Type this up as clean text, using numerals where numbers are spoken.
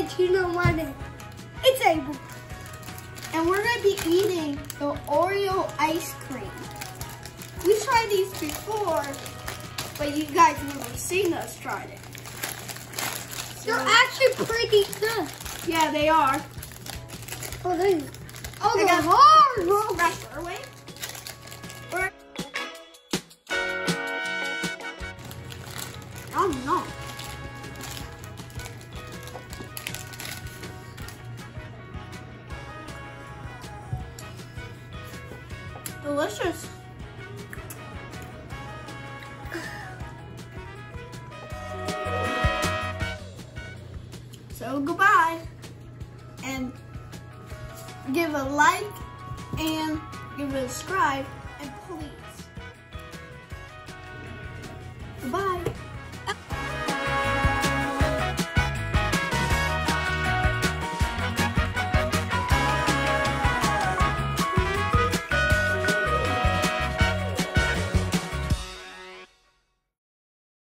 guys, you know my name. It's Abel. And we're gonna be eating the Oreo ice cream. We tried these before, but you guys never seen us try it. So, they're actually pretty good. Yeah, they are. Oh, they got hard. Wrapper, wait. No. Delicious. So goodbye, and give a like and give it a subscribe, and please goodbye.